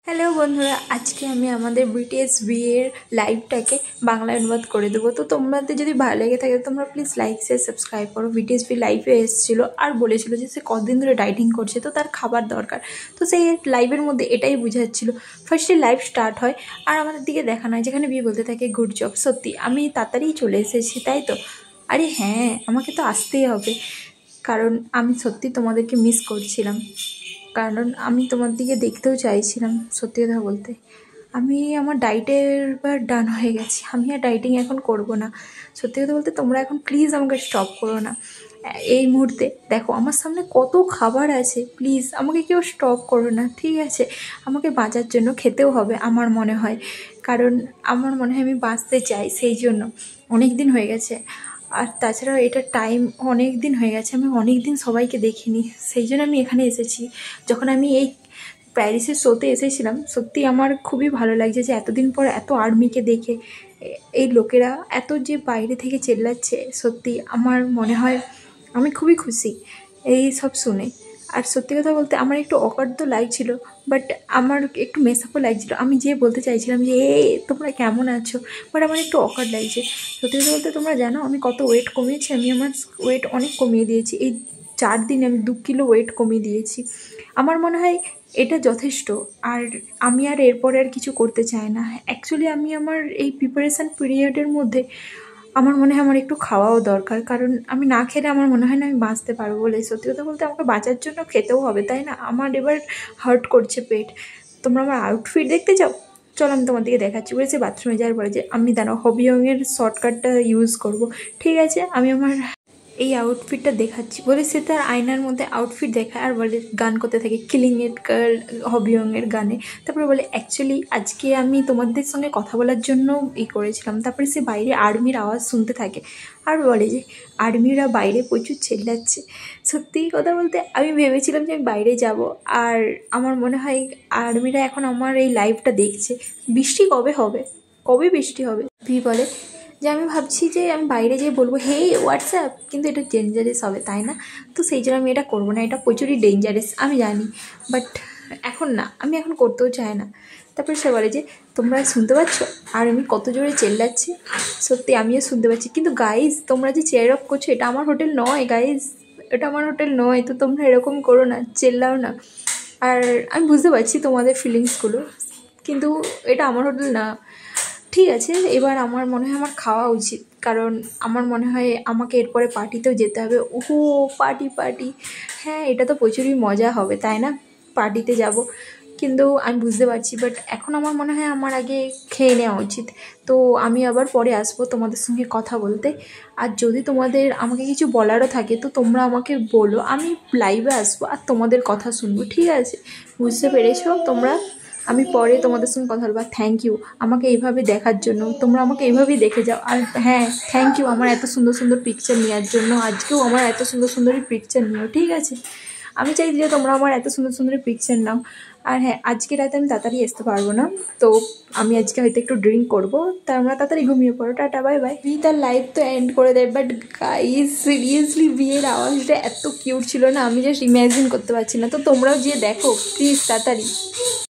Hello বন্ধুরা, আজকে আমি আমাদের বিটিএস বিয়ের লাইভটাকে বাংলায় অনুবাদ করে দেবো। তো তোমাদের যদি ভালো লেগে থাকে তোমরা প্লিজ লাইক শেয়ার সাবস্ক্রাইব করো। বিটিএস বি লাইভে এসেছিলো আর বলেছিল যে সে কদিন ধরে ডাইটিং করছে, তো তার খাবার দরকার। তো সেই লাইভের মধ্যে এটাই বোঝাচ্ছিল। ফার্স্টে লাইভ স্টার্ট হয় আর আমাদের দিকে দেখানো হয় যেখানে বিয়ে বলতে থাকে গুড জব। সত্যি আমি তাড়াতাড়ি চলে এসেছি, তাই তো? আরে হ্যাঁ, আমাকে তো আসতেই হবে, কারণ আমি সত্যি তোমাদেরকে মিস করছিলাম। কারণ আমি তোমার দিকে দেখতেও চাইছিলাম। সত্যি কথা বলতে আমি আমার ডায়েটের বার ডান হয়ে গেছি। আমি আর ডায়েটিং এখন করব না। সত্যি কথা বলতে তোমরা এখন প্লিজ আমাকে স্টপ করো না। এই মুহূর্তে দেখো আমার সামনে কত খাবার আছে, প্লিজ আমাকে কেউ স্টপ করো না, ঠিক আছে? আমাকে বাঁচার জন্য খেতেও হবে আমার মনে হয়, কারণ আমার মনে হয় আমি বাঁচতে চাই, সেই জন্য। অনেক দিন হয়ে গেছে, আর তাছাড়াও এটা টাইম অনেক দিন হয়ে গেছে, আমি অনেক দিন সবাইকে দেখিনি, সেই জন্য আমি এখানে এসেছি। যখন আমি এই প্যারিসের শোতে এসেছিলাম, সত্যি আমার খুবই ভালো লাগছে যে এতদিন পর এত আর্মিকে দেখে, এই লোকেরা এত যে বাইরে থেকে চেল্লাচ্ছে, সত্যি আমার মনে হয় আমি খুবই খুশি এই সব শুনে। আর সত্যি কথা বলতে আমার একটু অকার্ড তো লাগছিল, বাট আমার একটু মেসআপও লাগছিলো। আমি যে বলতে চাইছিলাম যে তোমরা কেমন আছো, বাট আমার একটু অকার্ড লাগছে। সত্যি কথা বলতে তোমরা জানো আমি কত ওয়েট কমিয়েছি? আমি আমার ওয়েট অনেক কমিয়ে দিয়েছি। এই 4 দিনে আমি 2 কিলো ওয়েট কমিয়ে দিয়েছি। আমার মনে হয় এটা যথেষ্ট, আর আমি আর এরপরে আর কিছু করতে চাই না। অ্যাকচুয়ালি আমি আমার এই প্রিপারেশান পিরিয়ডের মধ্যে আমার মনে হয় আমার একটু খাওয়াও দরকার, কারণ আমি না খেলে আমার মনে হয় না আমি বাঁচতে পারবো বলে। সত্যি কথা বলতে আমাকে বাঁচার জন্য খেতেও হবে, তাই না? আমার এবার হার্ট করছে পেট। তোমরা আমার আউটফিট দেখতে চাও? চলো আমি তোমার দিকে দেখাচ্ছি। বলেছে বাথরুমে যাওয়ার পরে যে আমি দাঁড়াও হবিয়ংয়ের শর্টকাটটা ইউজ করব, ঠিক আছে? আমি আমার এই আউটফিটটা দেখাচ্ছি বলে সে তার আয়নার মধ্যে আউটফিট দেখায় আর বলে গান করতে থাকে কিলিং ইট গার্ল হবিয়ংয়ের গানে। তারপরে বলে অ্যাকচুয়ালি আজকে আমি তোমাদের সঙ্গে কথা বলার জন্য করেছিলাম। তারপরে সে বাইরে আর্মির আওয়াজ শুনতে থাকে আর বলে যে আর্মিরা বাইরে প্রচুর চেল্লাচ্ছে। সত্যি কথা বলতে আমি ভেবেছিলাম যে আমি বাইরে যাব, আর আমার মনে হয় আর্মিরা এখন আমার এই লাইভটা দেখছে। বৃষ্টি কবে হবে, কবে বৃষ্টি হবে? বলে যে আমি ভাবছি যে আমি বাইরে যেয়ে বলবো হে হোয়াটসঅ্যাপ, কিন্তু এটা ডেঞ্জারাস হবে, তাই না? তো সেই জন্য আমি এটা করবো না, এটা প্রচুরই ডেঞ্জারাস আমি জানি, বাট এখন না, আমি এখন করতেও চাই না। তারপরে সে বলে যে তোমরা শুনতে পাচ্ছ আর আমি কত জোরে চেল্লাচ্ছি? সত্যি আমিও শুনতে পাচ্ছি, কিন্তু গাইজ তোমরা যে চেয়ার অফ করছো, এটা আমার হোটেল নয় গাইজ, এটা আমার হোটেল নয়। তো তোমরা এরকম করো না, চেল্লাও না। আর আমি বুঝতে পারছি তোমাদের ফিলিংসগুলো, কিন্তু এটা আমার হোটেল না, ঠিক আছে? এবার আমার মনে হয় আমার খাওয়া উচিত, কারণ আমার মনে হয় আমাকে এরপরে পার্টিতেও যেতে হবে। ওহো, পার্টি! হ্যাঁ, এটা তো প্রচুরই মজা হবে, তাই না? পার্টিতে যাব, কিন্তু আমি বুঝতে পারছি, বাট এখন আমার মনে হয় আমার আগে খেয়ে নেওয়া উচিত। তো আমি আবার পরে আসবো তোমাদের সঙ্গে কথা বলতে। আর যদি তোমাদের আমাকে কিছু বলারও থাকে তো তোমরা আমাকে বলো, আমি লাইভে আসবো আর তোমাদের কথা শুনবো, ঠিক আছে? বুঝতে পেরেছো তোমরা? আমি পরে তোমাদের সঙ্গে কথা বলবো। থ্যাংক ইউ আমাকে এইভাবে দেখার জন্য, তোমরা আমাকে এইভাবেই দেখে যাও। আর হ্যাঁ, থ্যাংক ইউ আমার এত সুন্দর সুন্দর পিকচার নেওয়ার জন্য। আজকেও আমার এত সুন্দর সুন্দরই পিকচার নিও, ঠিক আছে? আমি চাই যে তোমরা আমার এত সুন্দর সুন্দর পিকচার নাও। আর হ্যাঁ, আজকে রাতে আমি তাড়াতাড়ি আসতে পারবো না, তো আমি আজকে হয়তো একটু ড্রিঙ্ক করবো। তা আমরা তাড়াতাড়ি ঘুমিয়ে পড়ো, টাটা বাই বাই। তার লাইফ তো এন্ড করে দেয়, বাট গাইস সিরিয়াসলি বিয়ের আওয়াজটা এত কিউট ছিল না, আমি জাস্ট ইমাজিন করতে পারছি না। তো তোমরাও গিয়ে দেখো প্লিজ তাড়াতাড়ি।